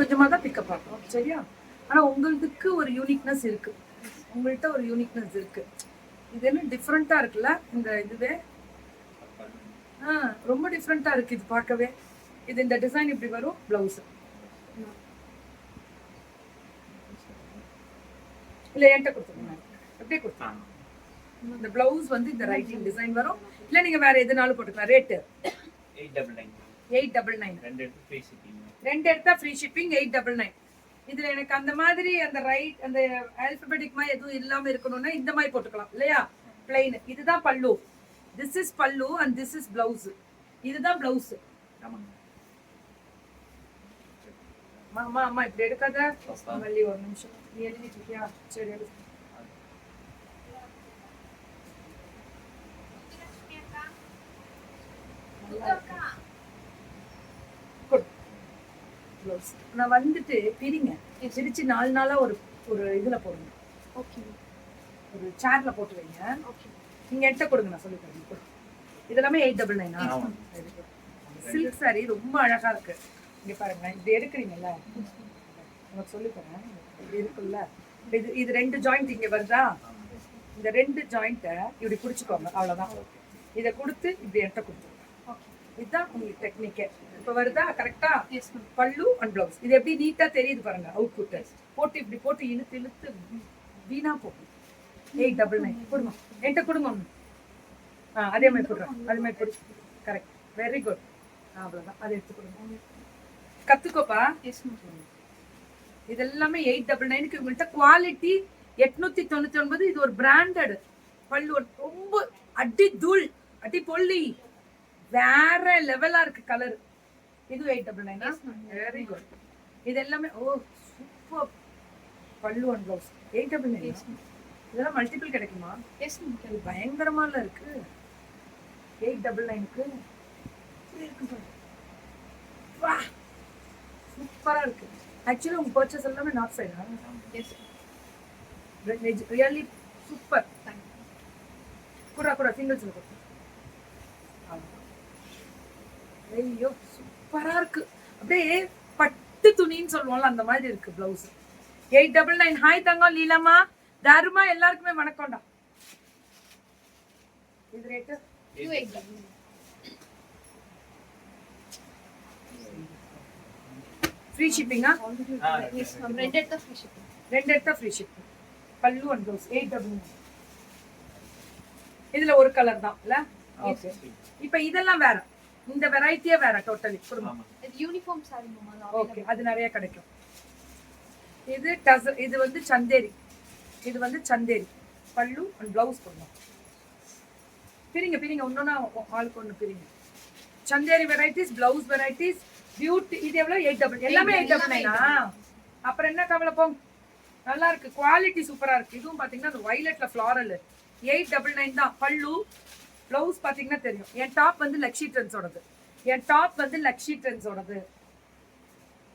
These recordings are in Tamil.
கொஞ்சமாக தான் பிக்கப் ஆகும் சரியா. ஆனால் உங்களுக்கு ஒரு யூனிக்னஸ் இருக்கு, உங்கள்கிட்ட ஒரு யூனிக்னஸ் இருக்கு. இது என்ன டிஃப்ரெண்ட்டாக இருக்குல்ல இந்த இதுவே. ரொம்ப டிஃப்ரெண்ட்டாக இருக்கு இது பார்க்கவே. இது இந்த டிசைன் இப்படி வரும் ப்ளவுஸு. இல்லை என்கிட்ட கொடுத்துருங்க, எப்படியே கொடுத்தாங்க. இந்த ப்ளவுஸ் வந்து இந்த ரைட்டிங் டிசைன் வரும். இல்லை நீங்கள் வேற எதுனாலும் போட்டுக்கலாம். ரேட்டு 899. ரெண்டு எடுத்தா ஃப்ரீ ஷிப்பிங் 899. இதுல எனக்கு அந்த மாதிரி அந்த ரைட் அந்த ஆல்பபெட்டிக் மாதிரி எதுவும் இல்லாம இருக்கணும்னா இந்த மாதிரி போட்டுக்கலாம் இல்லையா. பிளைன். இதுதான் பல்லு, திஸ் இஸ் பல்லு அண்ட் திஸ் இஸ் பிளவுஸ். இதுதான் பிளவுஸ். அம்மா அம்மா இப்படி எடுக்காத மல்லி, ஒரு நிமிஷம். நீ எழுதிட்டு இருக்கியா? சரி எழுது. நான் வந்துட்டு பிரிங்க பிரிச்சு 4 நாளா ஒரு ஒரு இதுல போடுங்க. ஓகே, ஒரு சேர்ல போட்டு வைங்க. ஓகே, நீங்க எடுத்து கொடுங்க, நான் சொல்லி தரேன். இதெல்லாமே 899. சில்க் சாரி ரொம்ப அழகா இருக்கு. இங்க பாருங்க, இப்படி எடுக்கிறீங்கல்ல, உங்களுக்கு சொல்லி தரேன். இப்படி இருக்குல்ல, இது 2 ஜாயிண்ட் இங்க வருதா. இந்த 2 ஜாயிண்ட்டை இப்படி பிடிச்சிக்கோங்க, அவ்வளவுதான். இதை கொடுத்து இப்படி எடுத்து கொடுத்துருங்க. இதுதான் உங்களுக்கு டெக்னிக்கே. இப்போ வருதா கரெக்டா? பல்லு அண்ட் பிளவுஸ். இது எப்படி நீட்டா தெரியுது பாருங்க. அவுட் புட் போட்டு இப்படி போட்டு இழுத்து இழுத்து வீணா போகும். 899 கொடுங்க, என்கிட்ட கொடுங்க ஒன்று. அதே மாதிரி போடுறேன், அதே மாதிரி போடு. Correct, very good. அவ்வளோதான், அதை எடுத்து கொடுங்க. கற்றுக்கோப்பா. இது எல்லாமே 899. உங்கள்கிட்ட குவாலிட்டி 899. இது ஒரு பிராண்டட் பல்லு, ரொம்ப அடி தூள் அடி பொல்லி வேற லெவலா இருக்கு கலர். இது 899. Very good. இது எல்லாமே ஓ சூப்பர். பல்லு அண்ட் ப்ளவுஸ் 899. இதெல்லாம் மல்டிபிள் கிடைக்குமா? எஸ், இது பயங்கரமால இருக்கு. 899க்கு வா சூப்பரா இருக்கு. ஆக்சுவலி உங்க பர்ச்சேஸ் எல்லாமே நார்த் சைடா? Yes, really super. கூட சிங்கிள்ஸ்ல கூட. ஐயோ சூப்பரா இருக்கு. அப்படியே பட்டு துணின்னு சொல்லுவோம்ல அந்த மாதிரி இருக்கு பிளவுஸ். 899. ஹாய் தங்கம், லீலாமா, தாருமா, எல்லாருக்குமே வணக்கம்டா. இது ரேட் 289. ஃப்ரீ ஷிப்பிங்கா? ரெண்டு எடுத்தா ஃப்ரீ ஷிப்பிங். பல்லு அண்ட் ப்ளவுஸ் 899. இதுல ஒரு கலர் தான் இல்ல? ஓகே. இப்போ இதெல்லாம் வேற, இந்த வெரைட்டியே வேற டோட்டலி. இது யூனிஃபார்ம் சாரி மாமா. ஓகே, அது நிறைய கிடைக்கும். இது இது வந்து சந்தேரி. இது வந்து சந்தேரி பல்லு அண்ட் பிளவுஸ் போடணும். பிரிங்க ஒன்னொன்னா ஆளுக்கு ஒன்று பிரிங்க. Chanderi varieties, blouse varieties, beauty. இது எவ்வளோ? 899. எல்லாமே 899. அப்புறம் என்ன கவலை போங்க. நல்லா இருக்கு, குவாலிட்டி சூப்பரா இருக்கு. இதுவும் பாத்தீங்கன்னா அந்த வயலட்ல ஃபிளாரல் 899 தான். பல்லு ப்ளவுஸ் பார்த்தீங்கன்னா தெரியும். என் டாப் வந்து லக்ஷி ட்ரெண்ட்ஸோடது.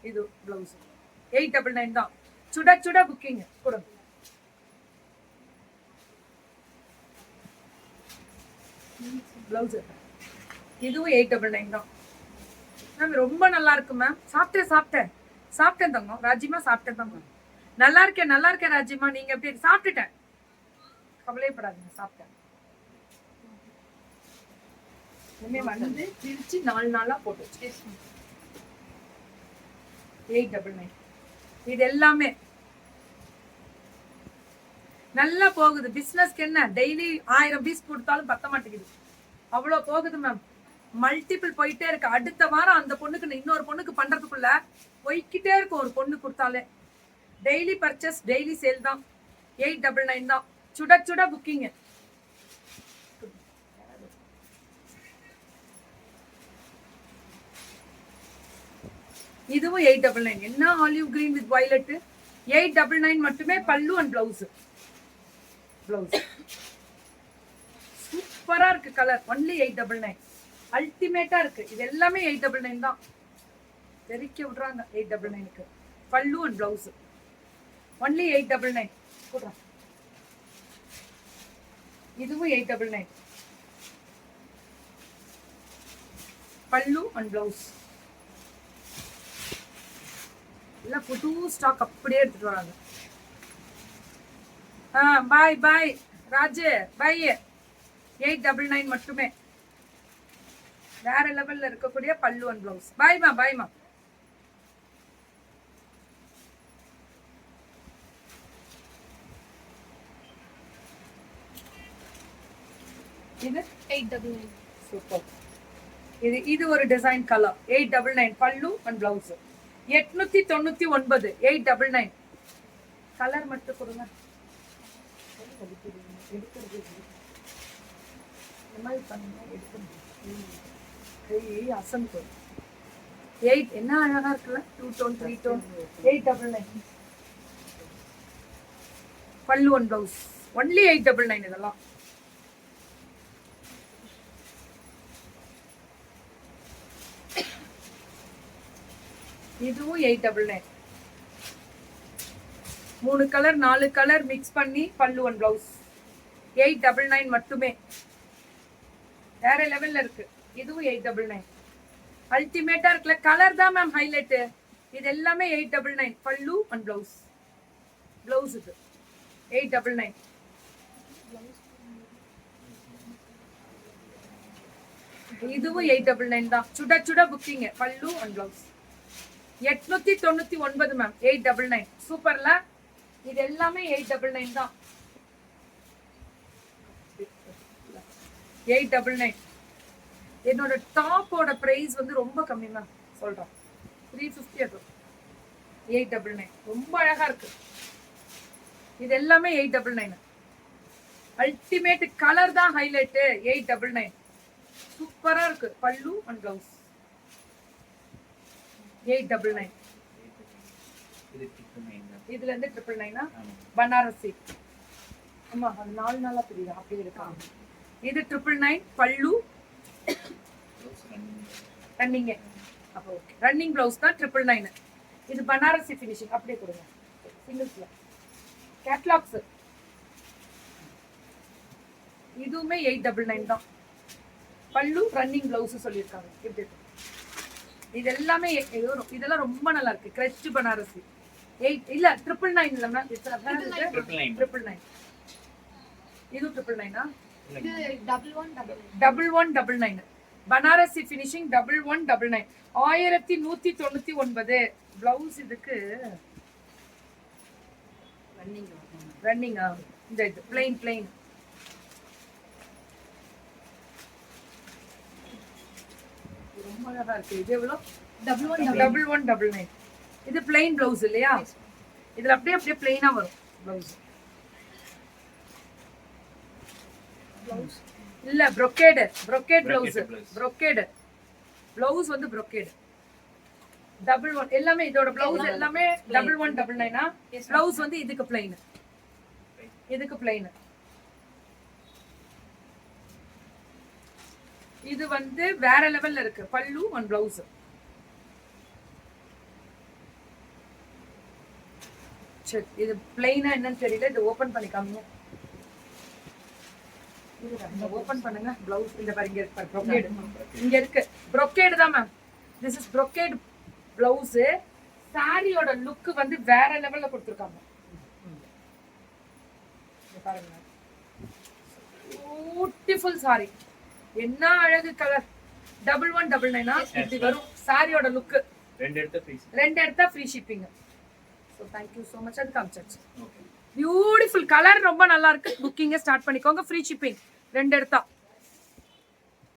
இது ப்ளவுஸ் 899 தான். சுட புக்கிங் கொடுங்க. ப்ளவுஸ் இதுவும் 899 தான். மேம் ரொம்ப நல்லா இருக்கு மேம். சாப்பிட்டேன் தங்கம். ராஜிமா சாப்பிட்டேன் தங்கம். நல்லா இருக்கேன் ராஜிமா. நீங்க எப்படி? சாப்பிட்டுட்டேன், கவலைப்படாதீங்க, சாப்பிட்டேன். வந்து பிரிச்சு 4 நாளா போட்டு 899. இது எல்லாமே நல்லா போகுது. பிசினஸ்க்கு என்ன டெய்லி 1000 பீஸ் கொடுத்தாலும் பத்த மாட்டேங்குது, அவ்வளோ போகுது மேம். மல்டிபிள் போயிட்டே இருக்கு. அடுத்த வாரம் அந்த பொண்ணுக்கு இன்னொரு பொண்ணுக்கு பண்றதுக்குள்ள போய்கிட்டே இருக்கும். ஒரு பொண்ணு கொடுத்தாலே டெய்லி பர்ச்சேஸ், டெய்லி சேல் தான். 899 தான். சுட புக்கிங். இதுவும் 899. என்ன ஆலிவ் கிரீன் வித் வயலட். 899 மட்டுமே. பல்லு அண்ட் பிளவுஸ் சூப்பரா இருக்கு கலர். ஒன்லி 899. அல்டிமேட்டா இருக்கு. இது எல்லாமே 899 தான். தெரிக்க விடுறாங்க 899க்கு. பல்லு அண்ட் பிளவுஸ் ஒன்லி 899. போடுறேன். இதுவும் 899. பல்லு அண்ட் பிளவுஸ் இல்ல புது ஸ்டாக் அப்படியே எடுத்துட்டு வராங்க. பாய் பாய் ராஜு பாய். 899 மட்டுமே. வேற லெவல்ல இருக்கக்கூடிய பல்லு அண்ட் பிளவுஸ். பாய்மா பாய்மா. இது 899. சூப்பர். இது ஒரு டிசைன் கலர். 899 பல்லு அண்ட் பிளவுஸ். 899 899. கலர் மட்டும் கொடுங்க. என்ன அழகா இருக்குல்ல. 2 டோன் 3 டோன். 899 பல்லு அண்ட் பிளவுஸ். ஒன்லி 899 இதெல்லாம். இதுவும் 899. 3 கலர் 4 கலர் மிக்ஸ் பண்ணி பல்லு அண்ட் பிளவுஸ். 899 மட்டுமே. வேற லெவல்ல இருக்கு. இதுவும் 899. அல்டிமேட்டா இருக்குல்ல. கலர் தான் மேம் ஹைலைட். இது எல்லாமே 899 பல்லு அண்ட் பிளவுஸ். பிளவுஸ் இது 899. இதுவும் 899 தான். சுட சுட புக்கிங் பல்லு அண்ட் பிளவுஸ். 899 மேம். 899 சூப்பர்ல. இது எல்லாமே 899 தான். 899. என்னோட டாப்போட பிரைஸ் வந்து ரொம்ப கம்மி மேம். சொல்றேன் 350 இருக்கும். 899 ரொம்ப அழகா இருக்கு. இது எல்லாமே 899. அல்டிமேட் கலர் தான் ஹைலைட். 899 சூப்பரா இருக்கு பல்லு அண்ட் பிளவுஸ். 899. இதுல இருந்து 999 பனாரசி. ஆமா அது 4 நாளா தெரியுது அப்படியே இருக்காங்க. இது 999 பல்லு ரன்னிங். அப்போ ஓகே. ரன்னிங் பிளவுஸ் தான் 999. இது பனாரசி ஃபினிஷிங். அப்படியே கொடுங்க. சிங்கிள்ஸ்ல கேட்லாக்ஸ். இதுவுமே 899 தான். பல்லு ரன்னிங் பிளவுஸ் சொல்லியிருக்காங்க. எப்படி இருக்கு இது எல்லாமே. இதெல்லாம் ரொம்ப நல்லா இருக்கு. கிரஷ்ட் பனாரசி. 8 இல்ல 999 இல்ல மேம். 999. இது 999 இது 1199. 1199 பனாரசி ஃபினிஷிங். 1199 1199. பிளவுஸ் இதுக்கு ரன்னிங். இந்த இது பிளைன். ரொம்ப அழகா இருக்கு. இது எவ்வளவு? 1199. இது பிளைன் பிளவுஸ் இல்லையா? இதுல அப்படியே பிளைனா வரும் பிளவுஸ். இல்ல brocade பிளவுஸ். brocade பிளவுஸ் வந்து brocade. 11 எல்லாமே இதோட பிளவுஸ் எல்லாமே 1199. பிளவுஸ் வந்து இதுக்கு பிளைன். இது வந்து வேற லெவல்ல இருக்கு பல்லு அண்ட் பிளவுஸ். சரி இது பிளைனா என்னன்னு தெரியல. இது ஓபன் பண்ணி காமிங்க. இது ஓபன் பண்ணுங்க. பிளவுஸ் இந்த பாருங்க இருக்கு. brocade இங்க இருக்கு. brocade தான் ma'am. This is brocade blouse. சாரியோட லுக் வந்து வேற லெவல்ல கொடுத்திருக்காங்க. பாருங்க பியூட்டிஃபுல் சாரி. என்ன அழகு கலர். 1199 இப்படி வரும் சாரியோட லுக். ரெண்டு எடுத்தா free shipping. So thank you so much. அது காமிச்சாச்சு. பியூட்டிஃபுல் கலர் ரொம்ப நல்லா இருக்கு. புக்கிங்க ஸ்டார்ட் பண்ணிக்கோங்க. ஃப்ரீ ஷிப்பிங் 2 எடுத்தா.